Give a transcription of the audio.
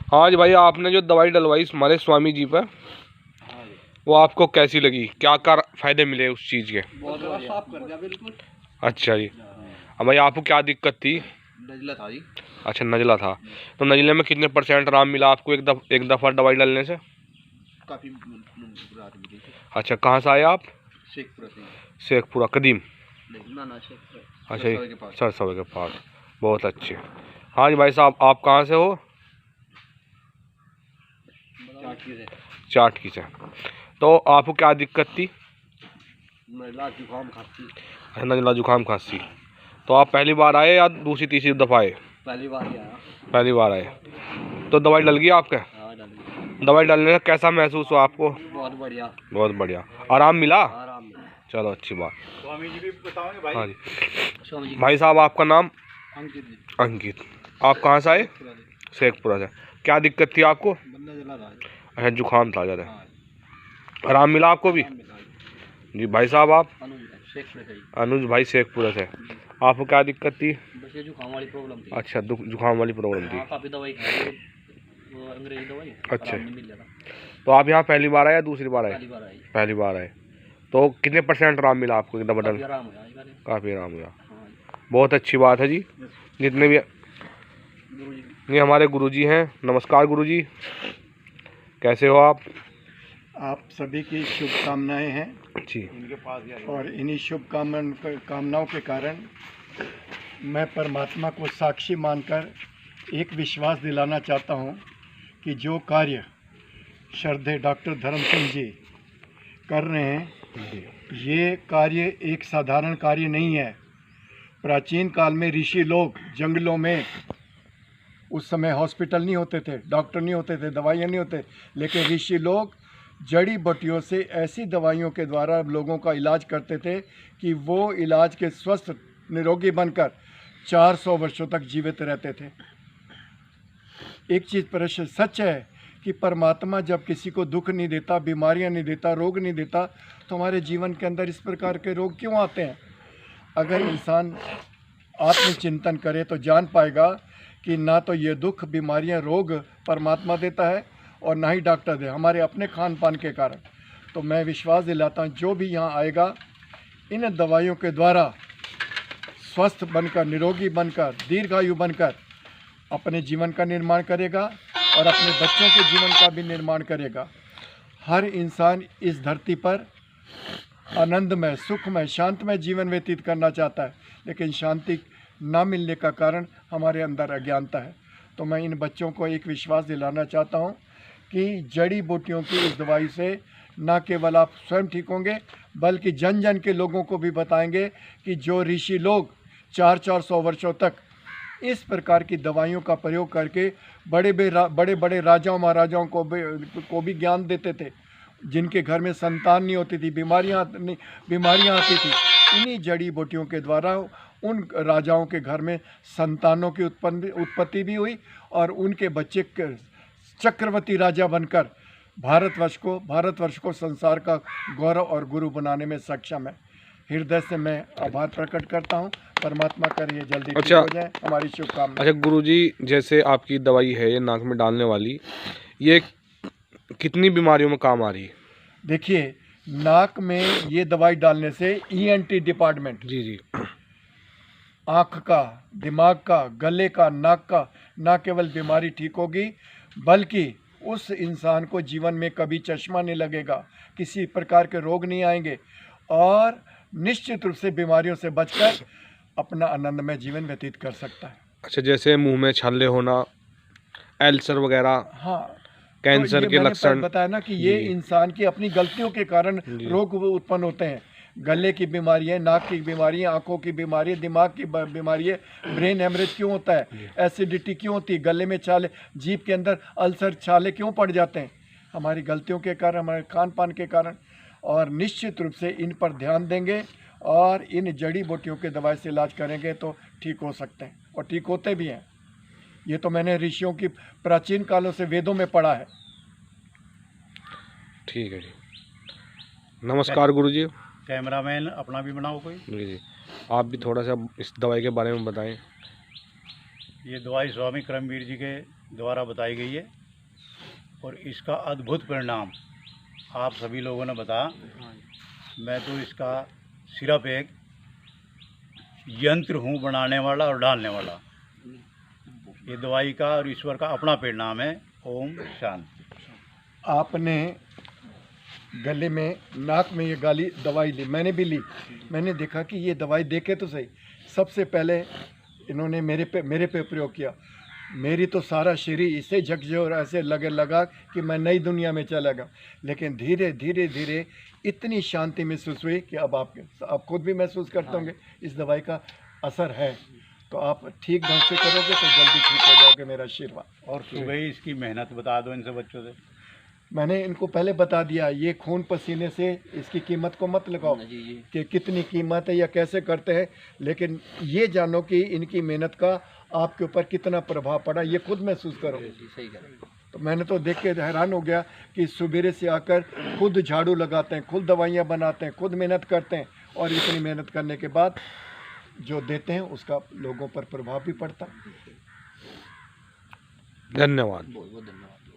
हाँ जी भाई, आपने जो दवाई डलवाई हमारे स्वामी जी पर, वो आपको कैसी लगी? क्या क्या फायदे मिले उस चीज़ के? बहुत साफ कर दिया बिल्कुल। अच्छा जी। अब भाई आपको क्या दिक्कत थी? नजला था जी। अच्छा, नज़ला था। तो नज़ले में कितने % आराम मिला आपको एक दफ़ा दवाई डालने से? काफी राहत मिली थी। अच्छा, कहाँ से आए आप? शेखपुरा से। शेखपुरा कदीम? नहीं ना शेखपुरा। अच्छा, सरसवे के पास। सरसवे के पास। बहुत अच्छे। हाँ जी भाई साहब, आप कहाँ से हो? चाटकी से। तो आपको क्या दिक्कत थी? नजला जुकाम खांसी। नज़ला जुकाम खांसी। तो आप पहली बार आए या दूसरी तीसरी दफ़ा आए? पहली बार ही आया। पहली बार आए। तो दवाई डल गई आपके? हाँ डाली। दवाई डालने से कैसा महसूस हुआ आपको? बहुत बढ़िया। बहुत बढ़िया। आराम मिला? आराम मिला। चलो, अच्छी बात। स्वामी जी भी बताओगे भाई? हाँ जी। स्वामी जी। भाई साहब, आपका नाम? अंकित जी। अंकित। आप कहाँ से आए? शेखपुरा से। क्या दिक्कत थी आपको? नजला था। अच्छा, जुकाम था ज़्यादा। हाँ। आराम मिला आपको भी? जी। भाई साहब, आप? शेखपुरा से। अनुज भाई, शेखपुरा से। आपको क्या दिक्कत थी? बस ये जुकाम वाली प्रॉब्लम थी। अच्छा, जुकाम वाली प्रॉब्लम थी। हाँ, काफी दवाई खाई, वो अंग्रेजी दवाई। अच्छा। आराम नहीं मिल रहा। तो आप यहाँ पहली बार आए या दूसरी बार आए? पहली बार आई। पहली बार आए। तो कितने % आराम मिला आपको एकदम बदल? काफी आराम हुआ इस बार। काफ़ी आराम हुआ। हाँ। बहुत अच्छी बात है जी। जितने भी ये हमारे गुरुजी हैं, नमस्कार गुरुजी, कैसे हो आप? आप सभी की शुभकामनाएं हैं जी। इनके पास और इन्हीं कामनाओं के कारण मैं परमात्मा को साक्षी मानकर एक विश्वास दिलाना चाहता हूं कि जो कार्य श्रद्धेय डॉक्टर धर्म सिंह जी कर रहे हैं, ये कार्य एक साधारण कार्य नहीं है। प्राचीन काल में ऋषि लोग जंगलों में, उस समय हॉस्पिटल नहीं होते थे, डॉक्टर नहीं होते थे, दवाइयाँ नहीं होते, लेकिन ऋषि लोग जड़ी बूटियों से ऐसी दवाइयों के द्वारा लोगों का इलाज करते थे कि वो इलाज के स्वस्थ निरोगी बनकर 400 वर्षों तक जीवित रहते थे। एक चीज़ पर सच है कि परमात्मा जब किसी को दुख नहीं देता, बीमारियां नहीं देता, रोग नहीं देता, तो हमारे जीवन के अंदर इस प्रकार के रोग क्यों आते हैं? अगर इंसान आत्मचिंतन करे तो जान पाएगा कि ना तो ये दुख, बीमारियां, रोग परमात्मा देता है और ना ही डॉक्टर दे, हमारे अपने खान पान के कारण। तो मैं विश्वास दिलाता हूँ, जो भी यहाँ आएगा इन दवाइयों के द्वारा स्वस्थ बनकर, निरोगी बनकर, दीर्घायु बनकर अपने जीवन का निर्माण करेगा और अपने बच्चों के जीवन का भी निर्माण करेगा। हर इंसान इस धरती पर आनंदमय, सुखमय, शांतमय जीवन व्यतीत करना चाहता है, लेकिन शांति ना मिलने का कारण हमारे अंदर अज्ञानता है। तो मैं इन बच्चों को एक विश्वास दिलाना चाहता हूँ कि जड़ी बूटियों की इस दवाई से न केवल आप स्वयं ठीक होंगे, बल्कि जन जन के लोगों को भी बताएंगे कि जो ऋषि लोग 400 वर्षों तक इस प्रकार की दवाइयों का प्रयोग करके बड़े बड़े राजाओं महाराजाओं को भी ज्ञान देते थे, जिनके घर में संतान नहीं होती थी, बीमारियां आती थी, इन्हीं जड़ी बूटियों के द्वारा उन राजाओं के घर में संतानों की उत्पत्ति भी हुई और उनके बच्चे चक्रवर्ती राजा बनकर भारतवर्ष को संसार का गौरव और गुरु बनाने में सक्षम है। हृदय से मैं आभार प्रकट करता हूँ। परमात्मा करिए जल्दी ठीक हो जाए, हमारी शुभकामना। अच्छा गुरुजी, जैसे आपकी दवाई है ये नाक में डालने वाली, ये कितनी बीमारियों में काम आ रही है? देखिए, नाक में ये दवाई डालने से ENT डिपार्टमेंट, जी, आँख का, दिमाग का, गले का, नाक का, न केवल बीमारी ठीक होगी, बल्कि उस इंसान को जीवन में कभी चश्मा नहीं लगेगा, किसी प्रकार के रोग नहीं आएंगे और निश्चित रूप से बीमारियों से बचकर अपना आनंदमय जीवन व्यतीत कर सकता है। अच्छा, जैसे मुंह में छाले होना, अल्सर वगैरह, हाँ, कैंसर तो के लक्षण, मैंने बताया ना कि ये इंसान की अपनी गलतियों के कारण रोग उत्पन्न होते हैं। गले की बीमारी है, नाक की बीमारी है, आंखों की बीमारी है, दिमाग की बीमारी है, ब्रेन हेमरेज क्यों होता है, एसिडिटी क्यों होती है, गले में छाले, जीभ के अंदर अल्सर, छाले क्यों पड़ जाते हैं? हमारी गलतियों के कारण, हमारे खान पान के कारण। और निश्चित रूप से इन पर ध्यान देंगे और इन जड़ी बूटियों के दवाई से इलाज करेंगे तो ठीक हो सकते हैं और ठीक होते भी हैं। ये तो मैंने ऋषियों की प्राचीन कालों से वेदों में पढ़ा है। ठीक है जी। नमस्कार गुरुजी। कैमरामैन अपना भी बनाओ कोई। जी, आप भी थोड़ा सा इस दवाई के बारे में बताएं। ये दवाई स्वामी करमवीर जी के द्वारा बताई गई है और इसका अद्भुत परिणाम आप सभी लोगों ने बताया। मैं तो इसका सिर्फ एक यंत्र हूँ बनाने वाला और डालने वाला। ये दवाई का और ईश्वर का अपना परिणाम है। ओम शांति। आपने गले में नाक में ये दवाई ली, मैंने भी ली। मैंने देखा कि ये दवाई देखे तो सही। सबसे पहले इन्होंने मेरे पे प्रयोग किया। मेरी तो सारा शरीर इससे झकझोर ऐसे लगा कि मैं नई दुनिया में चला गया। लेकिन धीरे धीरे इतनी शांति महसूस हुई कि अब आप खुद भी महसूस करते होंगे इस दवाई का असर है। तो आप ठीक ढंग से करोगे तो जल्दी ठीक हो जाओगे, मेरा आशीर्वाद। और सुबह ही इसकी मेहनत बता दो इनसे बच्चों से। मैंने इनको पहले बता दिया, ये खून पसीने से इसकी कीमत को मत लगाओ कि कितनी कीमत है या कैसे करते हैं, लेकिन ये जानो कि इनकी मेहनत का आपके ऊपर कितना प्रभाव पड़ा, ये खुद महसूस करो। सही कह रहे हैं। तो मैंने तो देख के हैरान हो गया कि सुबेरे से आकर खुद झाड़ू लगाते हैं, खुद दवाइयाँ बनाते हैं, खुद मेहनत करते हैं, और इतनी मेहनत करने के बाद जो देते हैं उसका लोगों पर प्रभाव भी पड़ता। धन्यवाद। बहुत बहुत धन्यवाद।